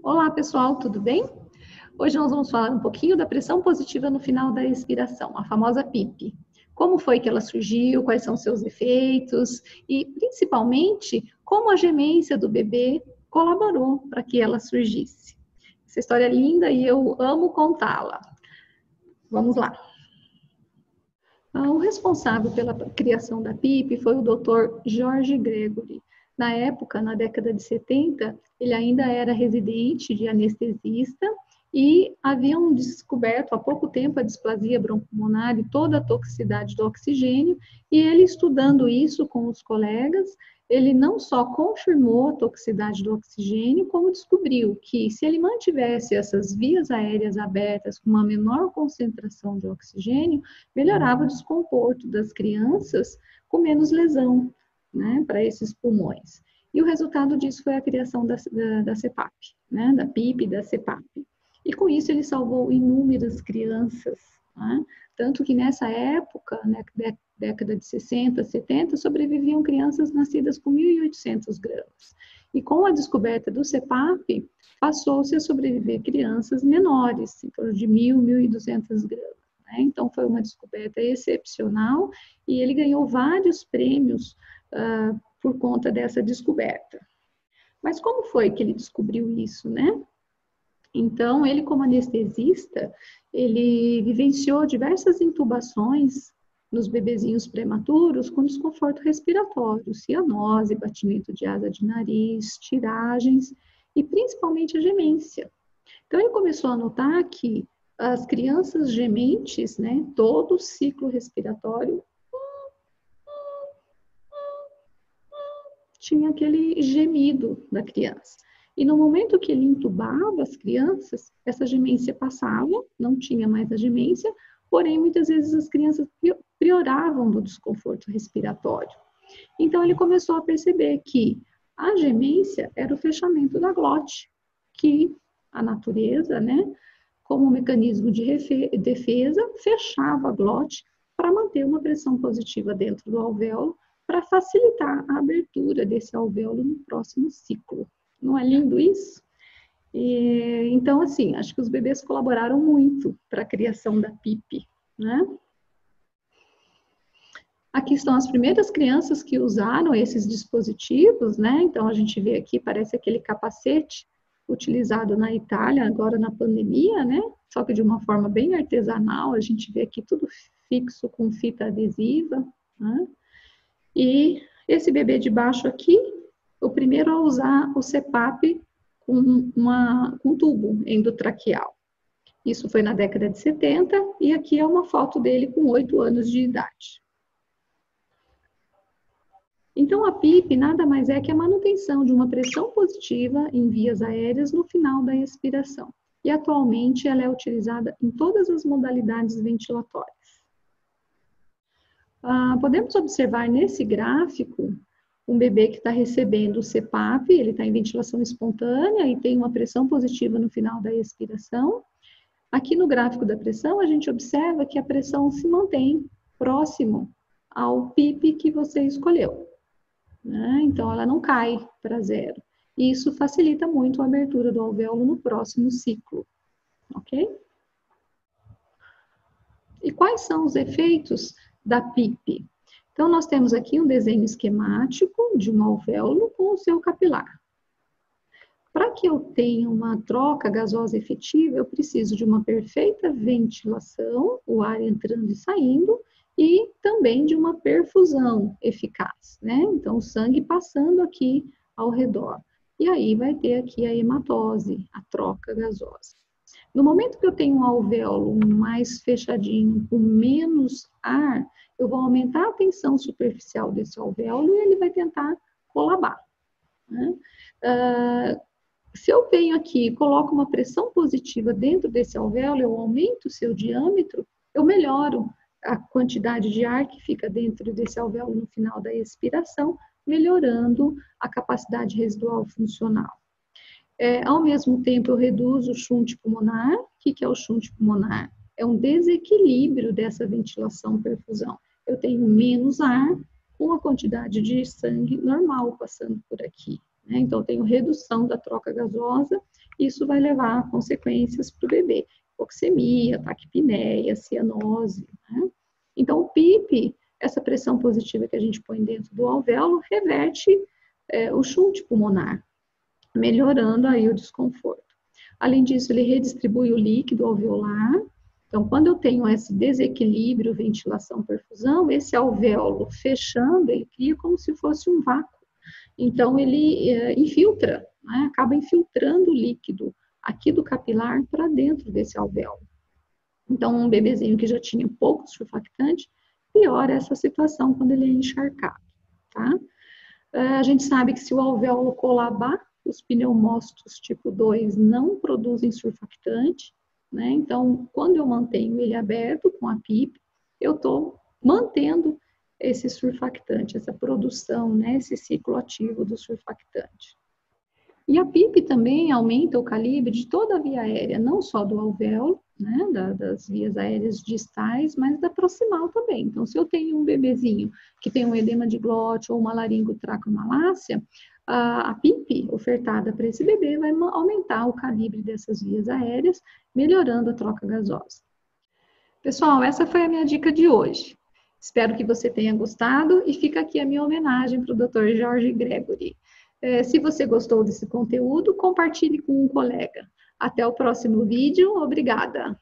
Olá, pessoal, tudo bem? Hoje nós vamos falar um pouquinho da pressão positiva no final da expiração, a famosa PIP. Como foi que ela surgiu, quais são seus efeitos e, principalmente, como a gemência do bebê colaborou para que ela surgisse. Essa história é linda e eu amo contá-la. Vamos lá. O responsável pela criação da PIP foi o Dr. George Gregory. Na época, na década de 70, ele ainda era residente de anestesista e haviam descoberto há pouco tempo a displasia broncopulmonar e toda a toxicidade do oxigênio, e ele estudando isso com os colegas, ele não só confirmou a toxicidade do oxigênio, como descobriu que se ele mantivesse essas vias aéreas abertas com uma menor concentração de oxigênio, melhorava o desconforto das crianças com menos lesão, né, para esses pulmões. E o resultado disso foi a criação da CPAP, né, da PIP e da CPAP. E com isso ele salvou inúmeras crianças, né, tanto que nessa época, né, década de 60, 70, sobreviviam crianças nascidas com 1.800 gramas. E com a descoberta do CPAP, passou-se a sobreviver crianças menores, em torno de 1.000, 1.200 gramas. Então, foi uma descoberta excepcional e ele ganhou vários prêmios por conta dessa descoberta. Mas como foi que ele descobriu isso, né? Então, ele como anestesista, ele vivenciou diversas intubações nos bebezinhos prematuros com desconforto respiratório, cianose, batimento de asa de nariz, tiragens e principalmente a gemência. Então, ele começou a notar que as crianças gementes, né, todo o ciclo respiratório tinha aquele gemido da criança. E no momento que ele intubava as crianças, essa gemência passava, não tinha mais a gemência, porém muitas vezes as crianças pioravam do desconforto respiratório. Então ele começou a perceber que a gemência era o fechamento da glote, que a natureza, né, como mecanismo de defesa, fechava a glote para manter uma pressão positiva dentro do alvéolo, para facilitar a abertura desse alvéolo no próximo ciclo. Não é lindo isso? Então, assim, acho que os bebês colaboraram muito para a criação da PIP, né? Aqui estão as primeiras crianças que usaram esses dispositivos, né? Então, a gente vê aqui, parece aquele capacete utilizado na Itália, agora na pandemia, né? Só que de uma forma bem artesanal, a gente vê aqui tudo fixo com fita adesiva, né? E esse bebê de baixo aqui, o primeiro a usar o CPAP com tubo endotraqueal. Isso foi na década de 70, e aqui é uma foto dele com 8 anos de idade. Então, a PIP nada mais é que a manutenção de uma pressão positiva em vias aéreas no final da expiração. E atualmente ela é utilizada em todas as modalidades ventilatórias. Podemos observar nesse gráfico um bebê que está recebendo o CPAP, ele está em ventilação espontânea e tem uma pressão positiva no final da expiração. Aqui no gráfico da pressão, a gente observa que a pressão se mantém próximo ao PIP que você escolheu, né? Então, ela não cai para zero. E isso facilita muito a abertura do alvéolo no próximo ciclo, ok? E quais são os efeitos da PIP? Então, nós temos aqui um desenho esquemático de um alvéolo com o seu capilar. Para que eu tenha uma troca gasosa efetiva, eu preciso de uma perfeita ventilação, o ar entrando e saindo, e também de uma perfusão eficaz, né? Então, o sangue passando aqui ao redor. E aí vai ter aqui a hematose, a troca gasosa. No momento que eu tenho um alvéolo mais fechadinho, com menos ar, eu vou aumentar a tensão superficial desse alvéolo e ele vai tentar colabar, né? Se eu venho aqui e coloco uma pressão positiva dentro desse alvéolo, eu aumento o seu diâmetro, eu melhoro a quantidade de ar que fica dentro desse alvéolo no final da expiração, melhorando a capacidade residual funcional. Ao mesmo tempo, eu reduzo o shunt pulmonar. O que é o shunt pulmonar? É um desequilíbrio dessa ventilação-perfusão. Eu tenho menos ar com a quantidade de sangue normal passando por aqui, né? Então, eu tenho redução da troca gasosa isso vai levar a consequências para o bebê, hipoxemia, taquipneia, cianose, né? Então, o PIP, essa pressão positiva que a gente põe dentro do alvéolo, reverte o shunt pulmonar, melhorando aí o desconforto. Além disso, ele redistribui o líquido alveolar. Então, quando eu tenho esse desequilíbrio ventilação-perfusão, esse alvéolo fechando, ele cria como se fosse um vácuo. Então, ele infiltra, né? Acaba infiltrando o líquido aqui do capilar para dentro desse alvéolo. Então, um bebezinho que já tinha pouco surfactante, piora essa situação quando ele é encharcado, tá? A gente sabe que se o alvéolo colabar, os pneumócitos tipo 2 não produzem surfactante, né? Então, quando eu mantenho ele aberto com a PIP, eu estou mantendo esse surfactante, essa produção, né? Esse ciclo ativo do surfactante. E a PIP também aumenta o calibre de toda a via aérea, não só do alvéolo, né, das vias aéreas distais, mas da proximal também. Então, se eu tenho um bebezinho que tem um edema de glote ou uma laringotracomalácia, a PIP ofertada para esse bebê vai aumentar o calibre dessas vias aéreas, melhorando a troca gasosa. Pessoal, essa foi a minha dica de hoje. Espero que você tenha gostado e fica aqui a minha homenagem para o Dr. Jorge Gregory. Se você gostou desse conteúdo, compartilhe com um colega. Até o próximo vídeo. Obrigada!